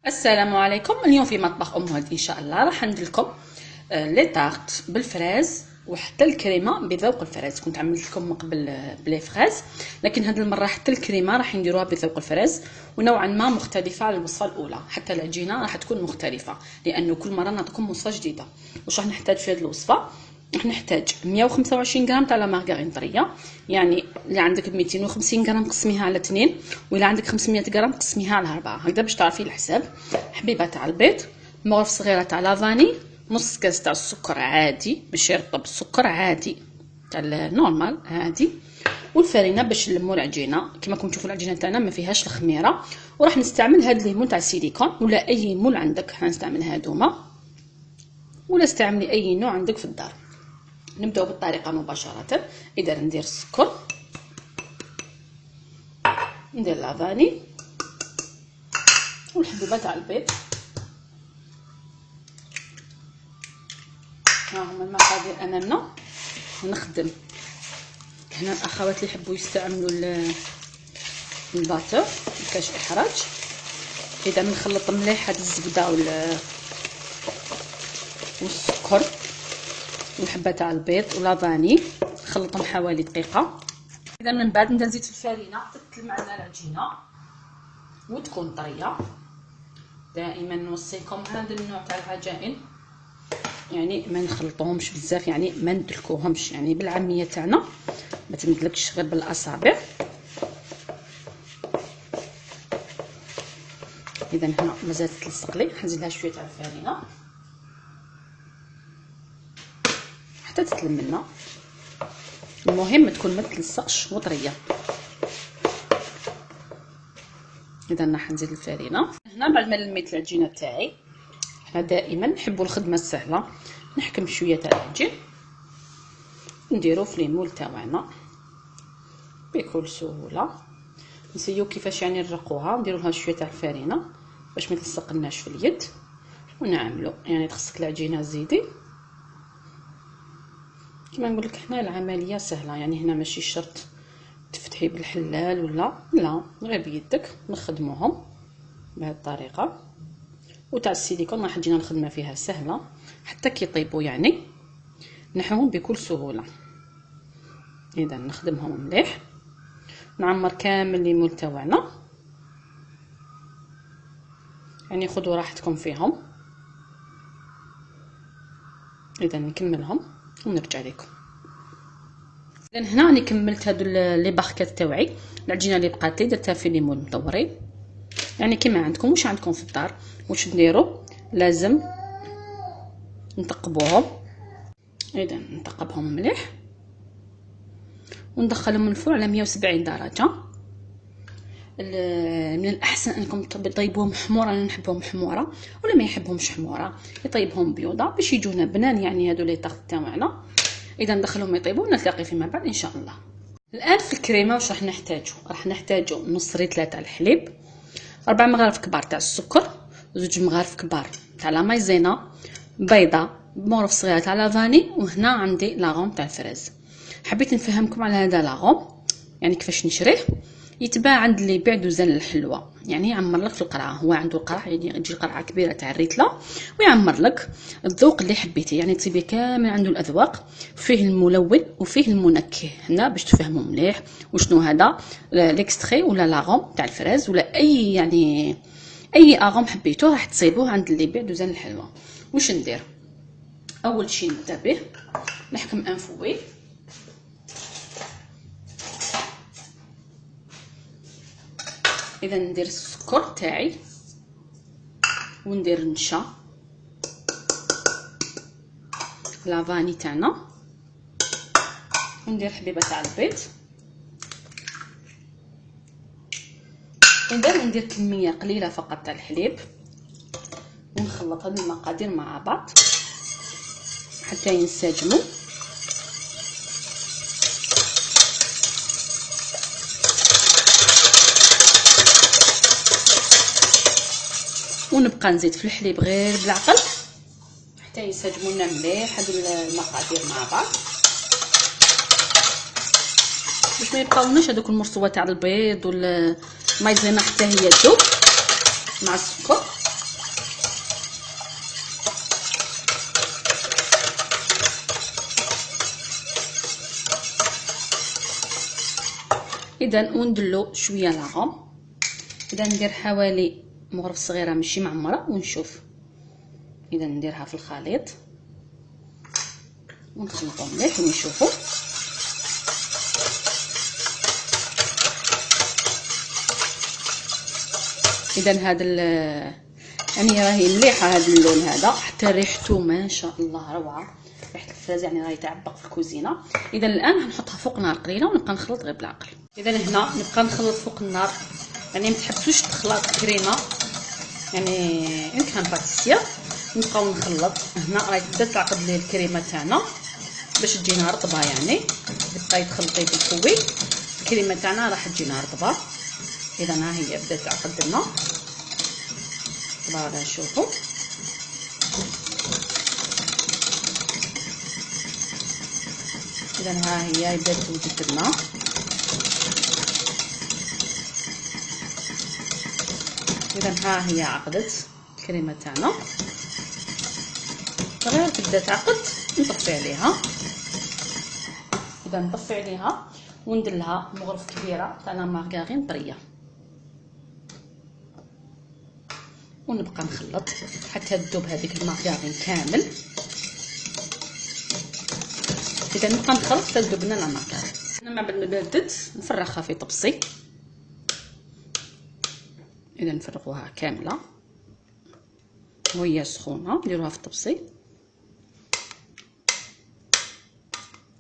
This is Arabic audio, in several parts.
السلام عليكم. اليوم في مطبخ ام هاد ان شاء الله راح ندير لكم لي طارت بالفراز وحتى الكريمه بذوق الفراز. كنت عملت لكم من قبل بلي فراز، لكن هذه المره حتى الكريمه راح نديروها بذوق الفراز ونوعا ما مختلفه على الوصفه الاولى. حتى العجينه راح تكون مختلفه لانه كل مره نعطيكم وصفه جديده. واش راح نحتاج في هذه الوصفه؟ راح نحتاج 125 غرام تاع لا مارغرين طريه، يعني اللي عندك 250 غرام قسميها على 2، وإلا عندك 500 غرام قسميها على 4، هكذا باش تعرفي الحساب. حبيبه تاع البيض، مغرف صغيره تاع لافاني، نص كاس تاع السكر عادي ماشي رطب، السكر عادي تاع النورمال عادي، والفرينه باش نلمو العجينه. كما راكم تشوفوا العجينه تاعنا ما فيهاش الخميره. وراح نستعمل هاد الليمون تاع السيليكون ولا اي مول عندك، حنستعمل هادوما، ولا استعملي اي نوع عندك في الدار. نبداو بالطريقه مباشره. اذا ندير السكر، ندير لافاني والحبوبه تاع البيض. ها هما المقادير امامنا. نخدم هنا الاخوات اللي يحبوا يستعملوا الباتر مكاش احراج. اذا بنخلط مليح هاد الزبده والسكر والحبه تاع البيض ولافاني، نخلطهم حوالي دقيقه. اذا من بعد نبدا نزيد في الفرينه تتكل معنا العجينه وتكون طريه. دائما نوصيكم هذا النوع تاع العجائن يعني ما نخلطوهمش بزاف، يعني ما ندلكوهمش، يعني بالعاميه تاعنا ما تمدلكش غير بالاصابع. اذا هنا مازال تلصق لي، نزيد لها شويه تاع الفرينه حتى تتلم لنا. المهم تكون ما تلصقش وطريه. اذا راح نزيد الفرينه هنا بعد ما لميت العجينه تاعي. حنا دائما نحبوا الخدمه السهله، نحكم شويه تاع العجين نديرو في ليمول تاعنا بكل سهوله. نسيو كيفاش يعني نرقوها، نديرو لها شويه تاع الفرينه باش ما تلصقناش في اليد ونعملو. يعني تخصك العجينه زيدي كما نقول لك، حنا العمليه سهله. يعني هنا ماشي شرط تفتحي بالحلال ولا لا، غير بيدك نخدموهم بهذه الطريقه. وتاع السيليكون راح تجينا الخدمه فيها سهله، حتى كي يطيبوا يعني نحوهم بكل سهوله. اذا نخدمهم مليح، نعمر كامل ليمون تاعنا، يعني خذوا راحتكم فيهم. اذا نكملهم ونرجع لكم. اذا هنا راني كملت هادو لي باخكات تاوعي. العجينه اللي بقات لي درتها في ليمون مدورين، يعني كيما عندكم واش عندكم في الدار. واش نديرو؟ لازم نثقبوهم. اذا نثقبهم مليح وندخلهم من الفرن على 170 درجه. من الاحسن انكم تطيبوهم حموره، انا نحبهم حموره، ولا ما يحبهمش حموره يطيبهم بيوضه باش يجونا بنان. يعني هادو لي طاغط تاعنا. اذا ندخلهم يطيبوا ونلتقي فيما بعد ان شاء الله. الان في الكريمه واش راح نحتاجو؟ راح نحتاجو نص ريتله تاع الحليب، 4 مغارف كبار تاع السكر، 2 مغارف كبار تاع لا مايزينا، بيضه، مغرف صغيره تاع لافاني، وهنا عندي لاغوم تاع الفراز. حبيت نفهمكم على هذا لاغوم يعني كيفاش نشريه. يتباع عند اللي يبيع دوزان الحلوى، يعني يعمر لك في القرعه. هو عنده القرعه، يعني تجي قرعه كبيره تاع الريتله ويعمر لك الذوق اللي حبيتي. يعني تصيبي كامل عنده الاذواق، فيه الملون وفيه المنكه. هنا باش تفهموا مليح وشنو هذا ليكستري ولا لاغوم تاع الفراز ولا اي يعني اي اغوم حبيتوه راح تصيبوه عند اللي يبيع دوزان الحلوى. واش ندير؟ اول شيء نبدا به نحكم انفوي. اذا ندير السكر تاعي وندير النشا، لافاني تاعنا، وندير حبيبه تاع البيض. اذا ندير كميه قليله فقط تاع الحليب ونخلط هاد المقادير مع بعض حتى ينسجموا. ونبقى نزيد في الحليب غير بالعقل حتى ينسجموا لنا مليح هادو المقادير مع بعض، باش ما يبقاوناش هذوك المرصوات تاع البيض والمايزينا حتى هي تذوب مع السكر. اذا وندلو شويه لاغوم. اذا ندير حوالي مغرف صغيره ماشي معمره ونشوف. اذا نديرها في الخليط ونخلطو مليح ونشوفو. اذا هذا يعني راهي مليحه هذا اللون هذا، حتى ريحته ما شاء الله روعه، ريحه الفراز يعني راهي تعبق في الكوزينه. اذا الان غنحطها فوق نار قليله ونبقى نخلط غير بالعقل. اذا هنا نبقى نخلط فوق النار، يعني ما تحبسوش تخلط الكريمه، يعني ان كان باتيسير نبقاو نخلط. هنا راهي تبدا تعقد لي الكريمه تاعنا باش تجينا رطبه، يعني تبقاي تخلطي بالقوي الكريمه تاعنا راح تجينا رطبه. اذا ها هي بدات تعقد لنا، فوالا شوفوا. اذا ها هي بدات توجد لنا. اذا ها هي عقدت الكريمه تاعنا، غير تبدا تعقد نطفي عليها. اذا نطفي عليها وندير لها مغرف كبيره تاع لا مارغرين طريه، ونبقى نخلط حتى تذوب هذيك المارغرين كامل. اذا نبقى نخلط حتى تذوب لنا لا مارغرين. انا مع بعد ما بردت نفرغها في طبسي. اذا نفرغوها كامله وهي سخونه، نديروها في الطبسي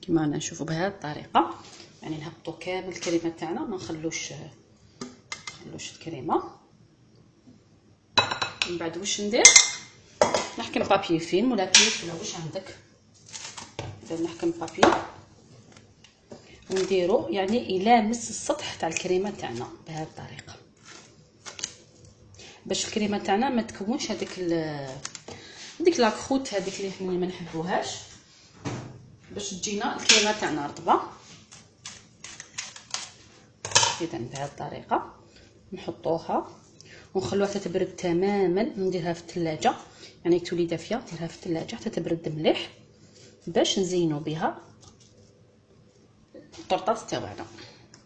كما انا نشوفوا بهذه الطريقه، يعني نهبطوا كامل الكريمه تاعنا، ما نخلوش الكريمه. من بعد واش ندير؟ نحكم بابي فيلم ولا كليف ولا واش عندك. اذا نحكم بابي ونديرو يعني يلامس السطح تاع الكريمه تاعنا بهذه الطريقه، باش الكريمه تاعنا ما تكونش هذيك لاكروت هذيك اللي حنا ما نحبوهاش، باش تجينا الكريمه تاعنا رطبه. اذا بهذه الطريقه نحطوها ونخلوها تتبرد تماما، نديرها في الثلاجه، يعني تولي دافيه نديرها في الثلاجه حتى تبرد مليح باش نزينوا بها الطرطات تاعنا.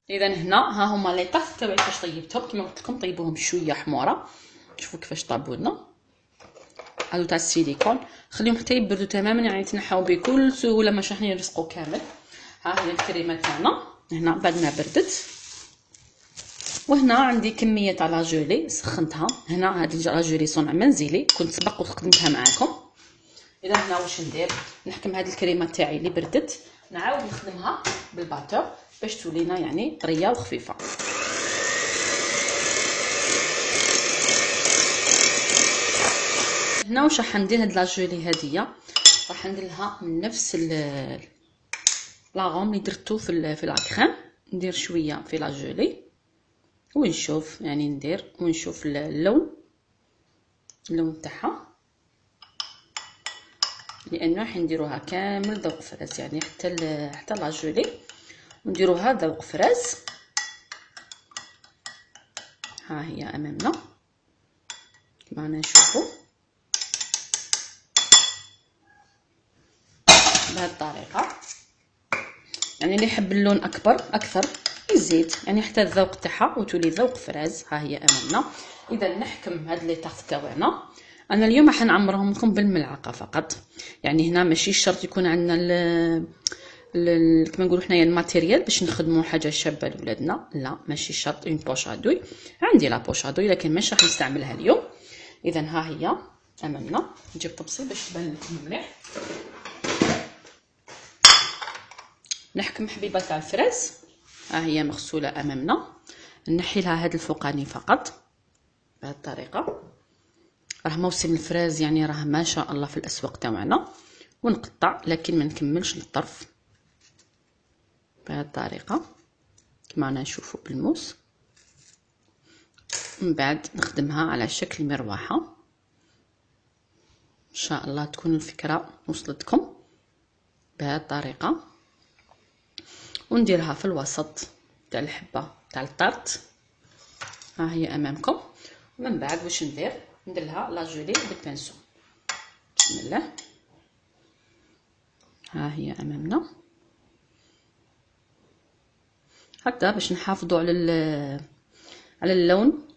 اذا هنا ها هما لي طاس تاعي كيفاش طيبتهم. كما قلت لكم طيبوهم شويه حموره، شوفوا كيفاش طابوا لنا. هادو تاع السيليكون خليهم حتى يبردوا تماما، يعني تنحاو بكل سهوله ماشي حنا نلصقوا كامل. ها هي الكريمه تاعنا هنا بعد ما بردت. وهنا عندي كميه تاع لاجولي سخنتها. هنا هذه لاجولي صنع منزلي، كنت سبق وخدمتها معاكم. اذا هنا واش ندير؟ نحكم هذه الكريمه تاعي اللي بردت، نعاود نخدمها بالباتور باش تولينا يعني طريه وخفيفه. هنا واش راح ندير؟ هاد لاجولي هاديه راح ندير لها من نفس لاغوم اللي درتو في لاكريم، ندير شويه في لاجولي ونشوف، يعني ندير ونشوف اللون تاعها، لانه راح نديروها كامل ذوق فرز، يعني حتى لاجولي ونديروها ذوق فرز. ها هي امامنا كما نشوفوا بهذه الطريقه. يعني اللي يحب اللون اكثر يزيد، يعني حتى الذوق تاعها وتولي ذوق فرز. ها هي امامنا. اذا نحكم هاد لي طاس تاعنا. انا اليوم راح نعمرهم لكم بالملعقه فقط، يعني هنا ماشي شرط يكون عندنا كما نقولوا حنايا الماتيريال باش نخدموا حاجه شابه لولادنا، لا ماشي شرط. اون بوشادوي عندي لا بوشادوي لكن ماشي راح نستعملها اليوم. اذا ها هي امامنا. نجيب طبسي باش تبان لكم مليح. نحكم حبيبه تاع الفراز، ها هي مغسوله امامنا، نحي لها هذا الفوقاني فقط بهذه الطريقه. راه موسم الفراز يعني راه ما شاء الله في الاسواق تاعنا، ونقطع لكن ما نكملش للطرف بهذه الطريقه كما نشوفوا بالموس. من بعد نخدمها على شكل مروحه. ان شاء الله تكون الفكره وصلتكم بهذه الطريقه، ونديرها في الوسط تاع الحبه تاع الطارت. ها هي امامكم. من بعد واش ندير لها لاجولي بالبانسو. بسم الله. ها هي امامنا. هكذا باش نحافظوا على اللون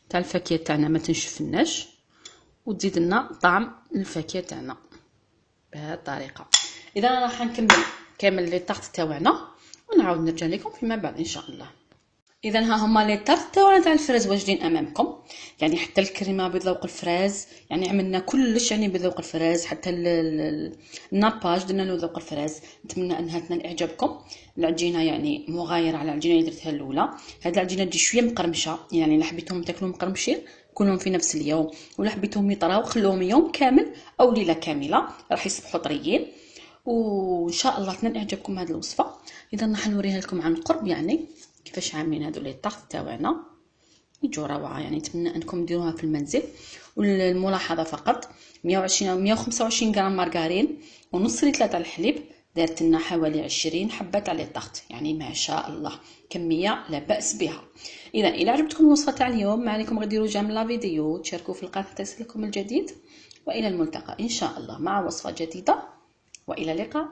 تاع الفاكهه تاعنا، ما تنشفناش وتزيد لنا طعم الفاكهه تاعنا بهذه الطريقه. اذا راح نكمل كامل لي طاغط تاعنا ونعاود نرجع لكم فيما بعد ان شاء الله. اذا ها هما لي طاغط تاعنا تاع الفراز واجدين امامكم، يعني حتى الكريمه بذوق الفراز، يعني عملنا كلش يعني بذوق الفراز، حتى الناباج درنا له ذوق الفراز. نتمنى انها تنال اعجابكم. العجينه يعني مغايره على العجينه اللي درتها الاولى. هذه العجينه تجي شويه مقرمشه، يعني الا حبيتهم تاكلوا مقرمشين كلهم في نفس اليوم، ولا حبيتهم يطراو خلوهم يوم كامل او ليله كامله راح يصبحوا طريين. وان شاء الله تنال اعجابكم هذه الوصفه. اذا راح نوريها لكم عن قرب يعني كيفاش عاملين هذو لي طاغط تاعنا، يجوا روعه. يعني نتمنى انكم ديروها في المنزل. والملاحظه فقط 125 غرام مارغرين ونص لتر تاع الحليب، دارت لنا حوالي 20 حبه تاع لي طاغط، يعني ما شاء الله كميه لا باس بها. اذا الى عجبتكم الوصفه تاع اليوم، ما عليكم غير ديروا جيم لا فيديو، تشاركوا في القناه حتى يصلكم الجديد، والى الملتقى ان شاء الله مع وصفه جديده، والى اللقاء.